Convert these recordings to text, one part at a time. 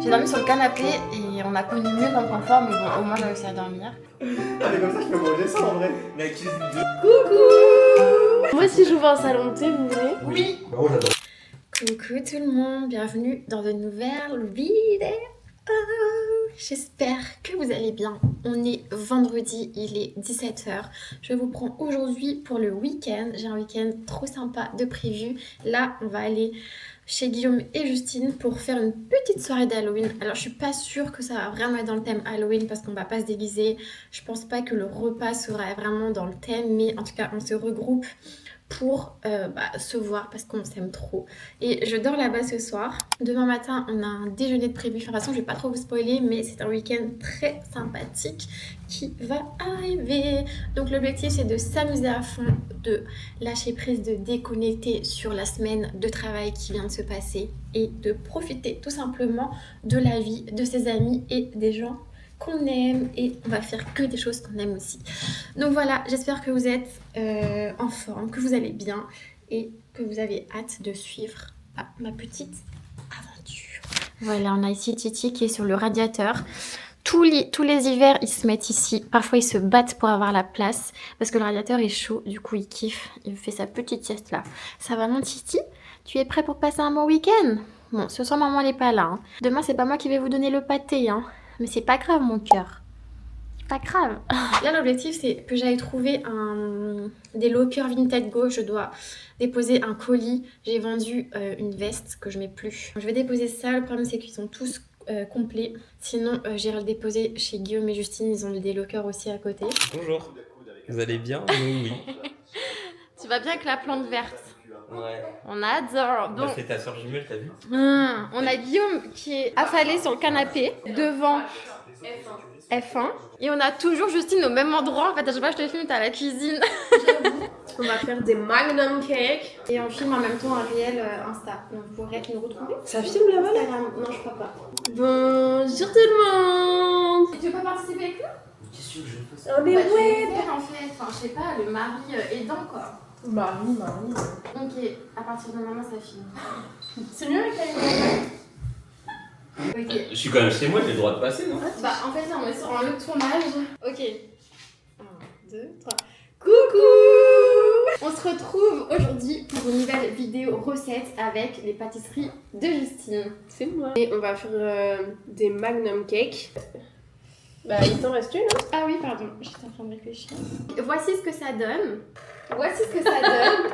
J'ai dormi sur le canapé et on a connu mieux comme confort, mais bon, au moins j'ai réussi à dormir. Ah mais comme ça je peux manger ça en vrai. La cuisine de... Coucou. Moi si j'ouvre un salon de thé, vous venez? Oui. Bah j'adore. Coucou tout le monde, bienvenue dans une nouvelle vidéo. J'espère que vous allez bien. On est vendredi, il est 17h. Je vous prends aujourd'hui pour le week-end. J'ai un week-end trop sympa de prévu. Là, on va aller chez Guillaume et Justine pour faire une petite soirée d'Halloween. Alors, je suis pas sûre que ça va vraiment être dans le thème Halloween parce qu'on va pas se déguiser. Je pense pas que le repas sera vraiment dans le thème, mais en tout cas, on se regroupe pour se voir parce qu'on s'aime trop. Et je dors là-bas ce soir. Demain matin, on a un déjeuner de prévu. De toute façon, je vais pas trop vous spoiler, mais c'est un week-end très sympathique qui va arriver. Donc l'objectif, c'est de s'amuser à fond, de lâcher prise, de déconnecter sur la semaine de travail qui vient de se passer et de profiter tout simplement de la vie, de ses amis et des gens qu'on aime, et on va faire que des choses qu'on aime aussi. Donc voilà, j'espère que vous êtes en forme, que vous allez bien et que vous avez hâte de suivre ma petite aventure. Voilà, on a ici Titi qui est sur le radiateur. Tous les hivers, ils se mettent ici. Parfois, ils se battent pour avoir la place parce que le radiateur est chaud. Du coup, il kiffe. Il fait sa petite sieste là. Ça va, mon Titi? Tu es prêt pour passer un bon week-end? Bon, ce soir, maman n'est pas là. Hein. Demain, c'est pas moi qui vais vous donner le pâté. Hein. Mais c'est pas grave, mon cœur. C'est pas grave. Là, l'objectif, c'est que j'aille trouver des lockers Vinted Go. Je dois déposer un colis. J'ai vendu une veste que je mets plus. Je vais déposer ça. Le problème, c'est qu'ils sont tous complets. Sinon, j'irai le déposer chez Guillaume et Justine. Ils ont des lockers aussi à côté. Bonjour. Vous allez bien? Oui. Tu vas bien avec la plante verte? Ouais. On adore. On a fait ta soeur jumelle, t'as vu? On a Guillaume qui est affalé sur le canapé devant F1. Et on a toujours Justine au même endroit. En fait, à chaque fois que je te filme, t'es à la cuisine. On va faire des magnum cakes. Et on filme en même temps un réel Insta. Donc vous pourrez nous retrouver. Ça filme là-bas là? Non, je crois pas. Bonjour tout le monde. Et tu veux pas participer avec nous? Qu'est-ce que je fais? Oh mais Tu veux ouais. faire, en fait, enfin je sais pas, le mari aidant quoi. Marie. Ok, à partir de maintenant ça filme. C'est mieux avec la Ok. Je suis quand même chez moi, j'ai le droit de passer, non? Bah en fait là on est sur un autre tournage. Ok. 1, 2, 3. Coucou. On se retrouve aujourd'hui pour une nouvelle vidéo recette avec les pâtisseries de Justine. C'est moi. Et on va faire des magnum cakes. Bah il t'en reste une hein? Ah oui, pardon, j'étais en train de réfléchir. Voici ce que ça donne. Voici ce que ça donne.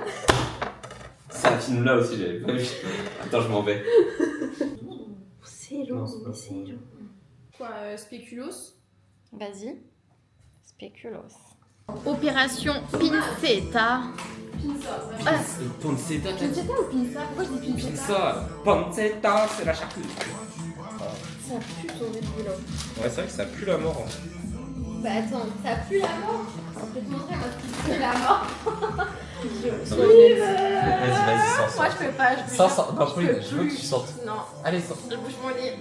Ça filme là aussi, j'avais pas vu. Attends, je m'en vais. C'est long, Non, c'est pas c'est pour- long. Quoi, spéculoos? Vas-y. Spéculoos. Opération Pincetta. Pancetta, Pincetta ou pinza? Pourquoi je dis pincetta? Pancetta, c'est la charcuterie. Ça pue ton Red Bull. Ouais, c'est vrai que ça pue la mort. Bah attends, ça pue la mort. Je vais te montrer parce qu'il pue la mort. Vas-y, sans Moi je peux pas, je peux Sans, pas. sans, non, Je Pauline, peux je veux que plus. tu sentes. Non, Allez, sens. je bouge mon nez.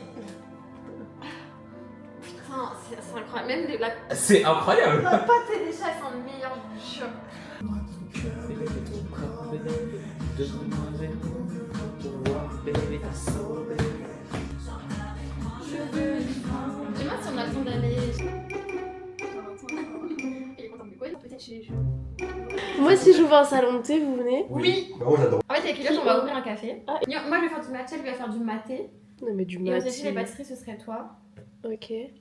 Putain, c'est incroyable. Même la C'est incroyable. pâte et les chats sont meilleurs, je vous jure. Dis-moi si on a le temps d'aller. Il est content de quoi? Peut-être chez les jeux. Moi si j'ouvre un salon de thé, vous venez? Oui. Bah moi j'adore. En fait, avec Elliot, on va ouvrir un café. Ah. Moi, je vais faire du matcha, lui va faire du maté. Non mais du Et mat. aussi, les pâtisseries, ce serait toi. Ok. Et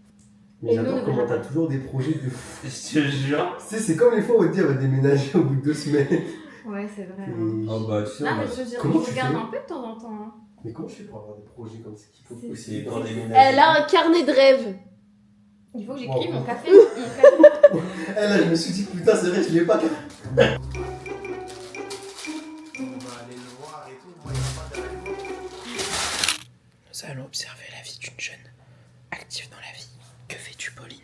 Mais nous, j'adore on comment verra. t'as toujours des projets de fou. Je te jure. Tu sais, c'est comme les fois où on te dit on va déménager au bout de 2 semaines. Ouais, c'est vrai. Et- Oh bah, tu sais, Non, on mais va- je veux dire, Comment je tu regarde fais un peu de temps en temps. Hein. Mais comment je fais pour avoir des projets comme ça qu'il faut C'est- aussi pour déménager. Elle a un carnet de rêves. Il faut que j'écrive Wow. mon café. Mon café. Eh là, je me suis dit, putain, c'est vrai, je l'ai pas. Nous allons observer la vie d'une jeune active dans la vie. Que fais-tu, Pauline?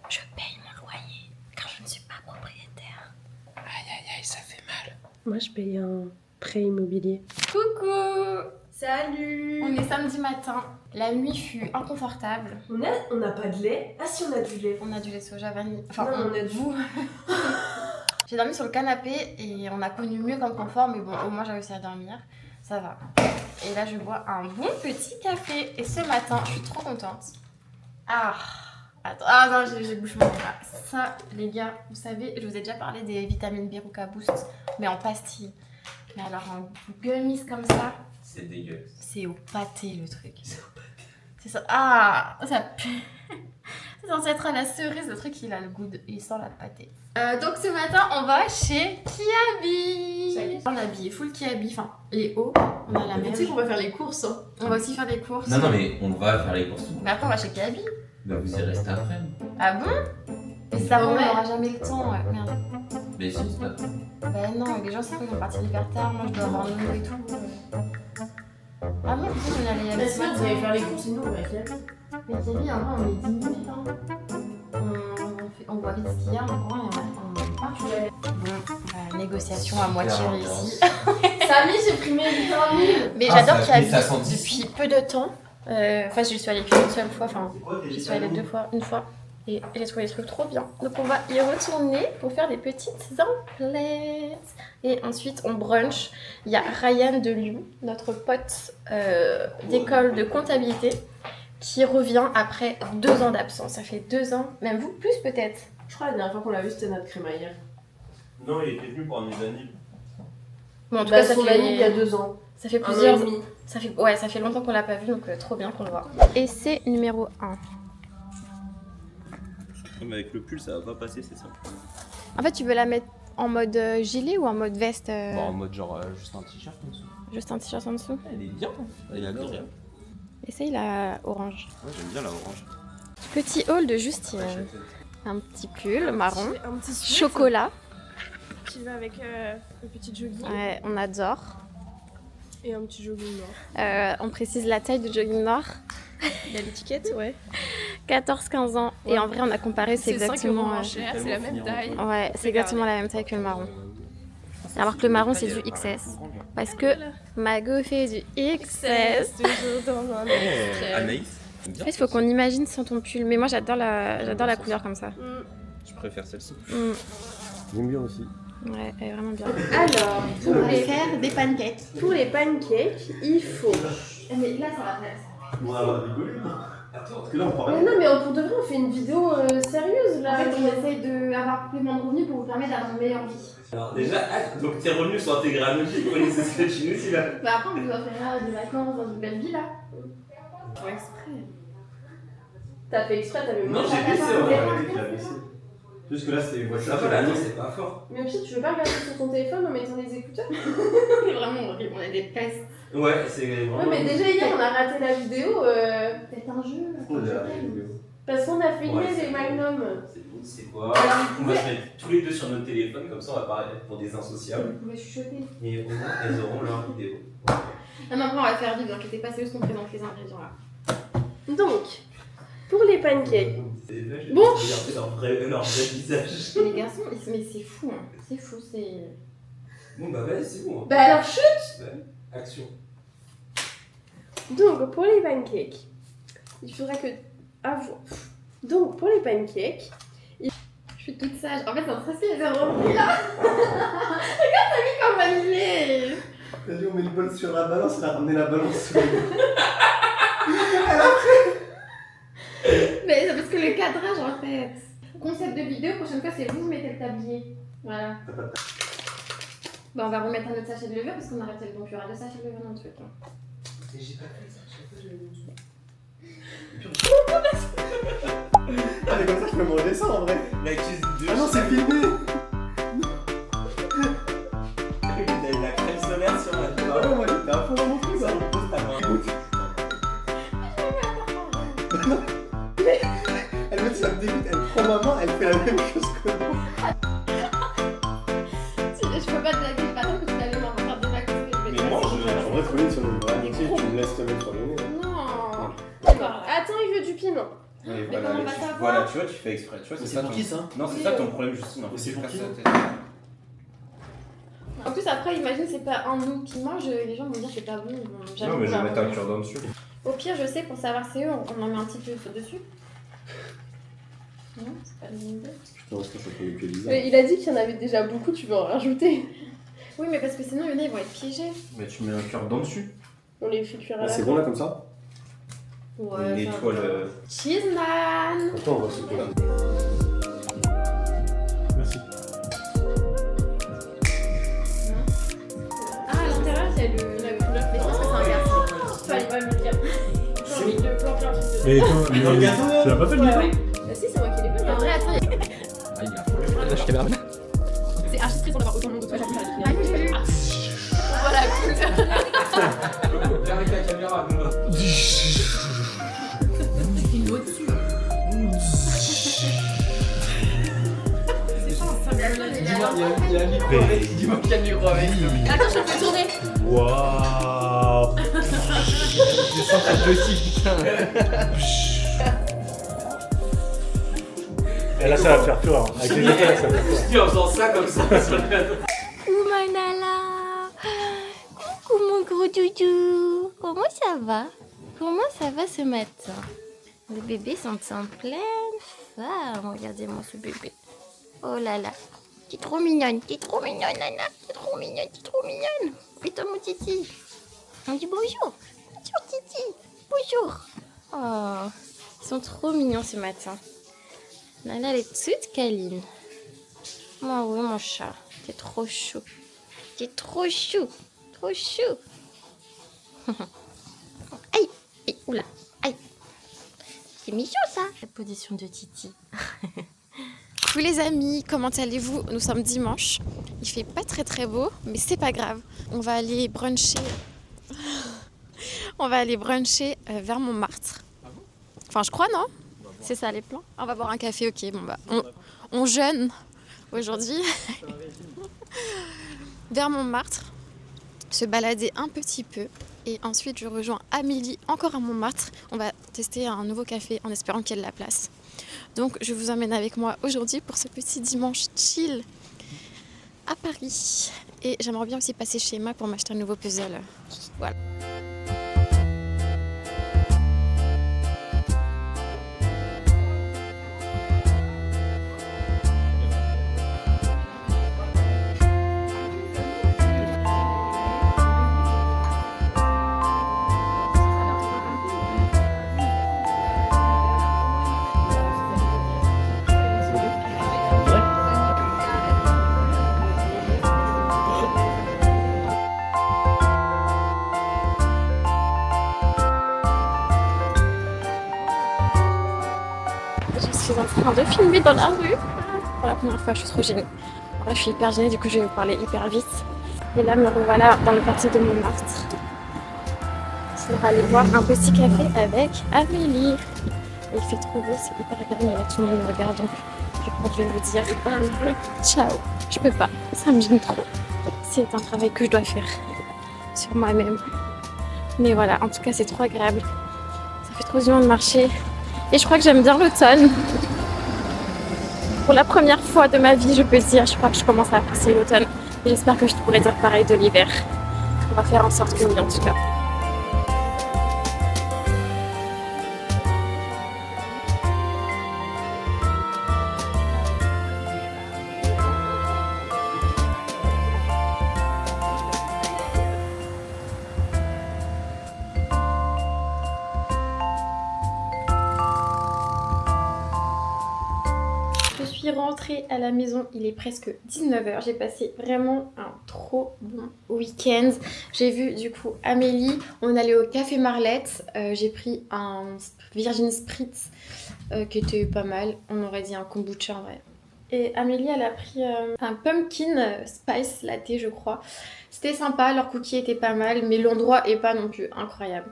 Je paye mon loyer car je ne suis pas propriétaire. Aïe, ça fait mal. Moi je paye un prêt immobilier. Coucou. Salut. On est samedi matin. La nuit fut inconfortable. On n'a pas de lait? Ah si on a du lait. On a du lait soja vanille. Enfin, Non, on a du- vous. J'ai dormi sur le canapé et on a connu mieux comme confort, mais bon, au moins j'ai réussi à dormir. ça va. Et là, je bois un bon petit café. Et ce matin, je suis trop contente. Ah, attends. Ah non, j'ai le bouchon. Ça, les gars, vous savez, je vous ai déjà parlé des vitamines Biruka Boost, mais en pastille. Mais alors, en gummies comme ça, C'est dégueulasse. c'est au pâté le truc. C'est ça. Ah, ça pue. C'est censé être à la cerise, le truc il a le goût, il sent la pâté. Donc ce matin on va chez Kiabi. On est habillé full Kiabi, enfin les hauts, on a la Mais même. tu sais qu'on va faire les courses. Hein. On va aussi faire des courses. Non, mais on va faire les courses. Mais après on va chez Kiabi. Bah, vous y restez après. Ah bon? Mais ça on n'aura jamais le temps, ouais. Merde. Mais si, c'est pas. Bah non, les gens c'est qu'ils vont partir hyper tard, moi je dois avoir le et tout. Ah bon, du coup on allait La semaine, vous allez faire les courses et nous on va faire. Mais Kiabi, en vrai on est 10 minutes. Hein. On voit vite ce qu'il y a, en vrai on marche. Bon, négociation à moitié réussie. Samy, j'ai pris mes vitamines. Mais Ah, j'adore ça fait Kiabi ça sent depuis peu de temps. Enfin, j'y suis allée qu'une seule fois, enfin, C'est quoi tes j'y suis allée vitamines 2 fois, une fois. Et j'ai trouvé les trucs trop bien. Donc on va y retourner pour faire des petites emplettes. Et ensuite on brunch. Il y a Ryan de Lyon, notre pote d'école de comptabilité, qui revient après 2 ans d'absence. Ça fait 2 ans, même vous, plus peut-être. Je crois que la dernière fois qu'on l'a vu, c'était notre crémaillère. Non, il était venu pour un anniv. Bon, en tout Bah, cas, ça son fait, ami il y a 2 ans. ça fait 1 an et plusieurs... demi. Ça fait longtemps qu'on l'a pas vu, donc trop bien qu'on le voit. Et c'est numéro 1. Mais avec le pull, ça va pas passer, c'est ça. En fait, tu veux la mettre en mode gilet ou en mode veste Bon, en mode genre juste un t-shirt en dessous. Juste un t-shirt en dessous. Elle est bien, elle est agréable. Essaye la orange. Ouais, j'aime bien la orange. Petit haul de Justine. Un petit pull marron. Un petit sweat Chocolat. qui va avec un petit jogging Ouais, on adore. et un petit jogging noir. On précise la taille du jogging noir. Il y a l'étiquette, ouais. 14-15 ans. Et en vrai, on a comparé, c'est exactement... moins cher, c'est la même taille. Ouais, c'est exactement la même taille que le marron. Alors que le marron, c'est du XS. Parce que Mago fait du XS. Toujours dans un extrême. Anaïs, En fait, il faut qu'on imagine sans ton pull. Mais moi, j'adore la couleur comme ça. je préfère celle-ci. Mm. J'aime bien aussi. Ouais, elle est vraiment bien. Alors, On va faire des pancakes. pour les pancakes, il faut. Mais là, ça va. On va rigoler. Parce que là, on prend Mais rien. non, mais pour de vrai, on fait une vidéo sérieuse En là. fait, on essaye d'avoir plus de revenus pour vous permettre d'avoir une meilleure vie. Alors, déjà, donc tes revenus sont intégrés à nos vies. Vous connaissez ce que tu nous dis là. Bah après, on vous offrira des vacances dans une belle vie là. Pour exprès. T'as fait exprès, t'avais Non, mis. j'ai baissé, Ouais, juste que là, c'est une voiture. Ah, bah là, non, c'est pas fort. Mais aussi, tu veux pas regarder sur ton téléphone en mettant les écouteurs? C'est vraiment horrible, on a des pestes. Ouais, c'est vraiment. Ouais, mais déjà hier, on a raté la vidéo Faites un jeu. parce qu'on a filmé Ouais, c'est les Magnum. C'est quoi? On va se mettre tous les deux sur notre téléphone, comme ça on va parler pour des insociables. Vous pouvez chuchoter. Et au moins, elles auront leur vidéo. Non, mais après, on va le faire vite, ne vous inquiétez pas, c'est juste qu'on présente les ingrédients là. Donc, pour les pancakes, Bon! Bon. Regarder leur vrai visage. Et les garçons, mais c'est fou, hein. C'est fou, c'est. Bon, bah, vas-y, c'est bon. bah alors chut. Action. Donc, pour les pancakes, il faudra que. Avoir. Donc, pour les pancakes, Je suis toute sage. En fait, c'est un stressé, c'est rempli là. Regarde, t'as mis comme il est. Vas-y, on met le bol sur la balance, elle a ramené la balance sur le. Mais c'est parce que le cadrage en fait. Concept de vidéo, prochaine fois, c'est vous mettez le tablier. Voilà. Bah, on va remettre un autre sachet de levure parce qu'on a arrêté le bon, il y aura 2 sachets de levure dans le truc. Hein. Et j'ai pas fait ça, je Ah, mais comme ça, je peux me redescendre en vrai. La cuisine de Ah non, c'est filmé. La crème solaire sur la Ah ouais, moi j'étais à fond dans mon truc, ça. pose ta main. Elle me dit, ça me dégoûte, elle prend ma main, elle fait la même chose que moi. Je peux pas te blaguer, pas tant que tu allais m'en faire des vacances. Mais moi, En vrai, faut aller sur le bras, tu sais, tu me laisses te mettre sur le nez. Non. d'accord. Attends, il veut du piment. Oui, Mais voilà, comment on mais va tu- savoir voilà, tu vois, tu fais exprès. Tu vois, c'est ça ton... ça Non, c'est ça ton problème, Justine. En fait, C'est tu pour casses qui la tête. En plus, après, imagine, c'est pas un nous qui mange, les gens vont dire que c'est pas bon. J'avoue, Non, mais je vais bah, mettre un cure-dent dessus. Au pire, je sais, pour savoir c'est eux, on en met un petit peu dessus. Non, c'est pas une idée. Je pense que je peux que Lisa. Mais il a dit qu'il y en avait déjà beaucoup, tu veux en rajouter. Oui, mais parce que sinon, il y en a, ils vont être piégés. Mais tu mets un cœur dedans dessus. On les fait cuire à Ah, la c'est fin. bon là comme ça? Ouais, Une ça va. étoile. Cheese man. Attends, on va se faire. Merci. Ah, à l'intérieur, il y a la couleur. Mais je pense que c'est un garçon. Fallait pas me le dire. J'ai envie de planter un truc dedans. Mais toi, Dans le gâteau, tu l'as pas fait le Ouais, gâteau ouais. Bah si, c'est moi qui l'ai fait. En vrai, attends, il y a... Ah, il a Je suis caméraman. C'est archi stressant d'avoir autant de monde autour de la table. Ah, j'ai lu. Voilà, cool. Viens avec la caméra, nous. Une au-dessus. C'est ça, ça vient de la Dis-moi, il y a un micro avec. Dis-moi qu'il y a un micro avec. Attends, je te fais tourner. Waouh. Je sens ta petite, putain. Et là, ça va faire peur. Hein. Avec les étoiles, ça va faire peur. Je dis en faisant ça comme ça sur le gâteau. Coucou Manala. Coucou mon gros doudou. Comment ça va? Comment ça va ce matin? Les bébés sont en pleine forme. Regardez-moi ce bébé. Oh là là. T'es trop mignonne. T'es trop mignonne, Nana. T'es trop mignonne. T'es trop mignonne. Et toi, mon titi? On dit bonjour. Bonjour, titi. Bonjour. Oh, ils sont trop mignons ce matin. Nana, elle est toute câline. Oh oui, mon chat. T'es trop chou. T'es trop chou. Trop chou. Aïe. Aïe. Oula. Aïe. C'est mignon, ça. La position de Titi. Coucou les amis, comment allez-vous? Nous sommes dimanche. Il fait pas très très beau, mais c'est pas grave. On va aller bruncher. On va aller bruncher vers Montmartre. Enfin, je crois, non? C'est ça les plans? On va boire un café, ok. Bon bah, on jeûne aujourd'hui. Vers Montmartre, se balader un petit peu. Et ensuite, je rejoins Amélie, encore à Montmartre. On va tester un nouveau café en espérant qu'il y ait de la place. Donc, je vous emmène avec moi aujourd'hui pour ce petit dimanche chill à Paris. Et j'aimerais bien aussi passer chez Emma pour m'acheter un nouveau puzzle. Voilà. Je suis en train de filmer dans la rue. Pour la première fois, je suis trop gênée. Là, je suis hyper gênée, du coup, je vais vous parler hyper vite. Et là, me revoilà dans le quartier de Montmartre. Je vais aller boire un petit café avec Amélie. Il fait trop beau, c'est hyper agréable, mais là, tout le monde me regarde, donc je crois que je vais vous dire ciao. Je peux pas, ça me gêne trop. C'est un travail que je dois faire sur moi-même. Mais voilà, en tout cas, c'est trop agréable. Ça fait trop du bien de marcher. Et je crois que j'aime bien l'automne. Pour la première fois de ma vie, je peux dire, je crois que je commence à apprécier l'automne. Et j'espère que je pourrai dire pareil de l'hiver. On va faire en sorte que oui, en tout cas. Je suis rentrée à la maison, il est presque 19h. J'ai passé vraiment un trop bon week-end. J'ai vu du coup Amélie, on est allé au Café Marlette. J'ai pris un Virgin Spritz qui était pas mal. On aurait dit un kombucha en vrai. Et Amélie, elle a pris un pumpkin spice latte, je crois. C'était sympa, leur cookie était pas mal, mais l'endroit est pas non plus incroyable.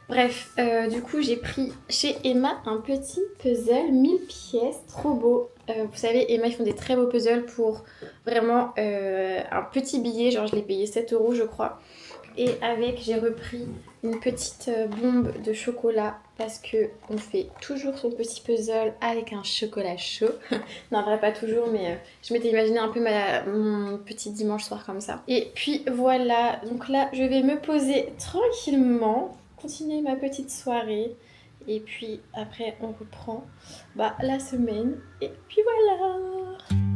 Bref, du coup j'ai pris chez Emma un petit puzzle 1000 pièces, trop beau. Vous savez, Emma ils font des très beaux puzzles pour vraiment un petit billet, genre je l'ai payé 7 € je crois. Et avec, j'ai repris une petite bombe de chocolat parce que on fait toujours son petit puzzle avec un chocolat chaud. Non, en vrai pas toujours, mais je m'étais imaginé un peu mon petit dimanche soir comme ça. Et puis voilà, donc là je vais me poser tranquillement, continuer ma petite soirée. Et puis après on reprend la semaine. Et puis voilà.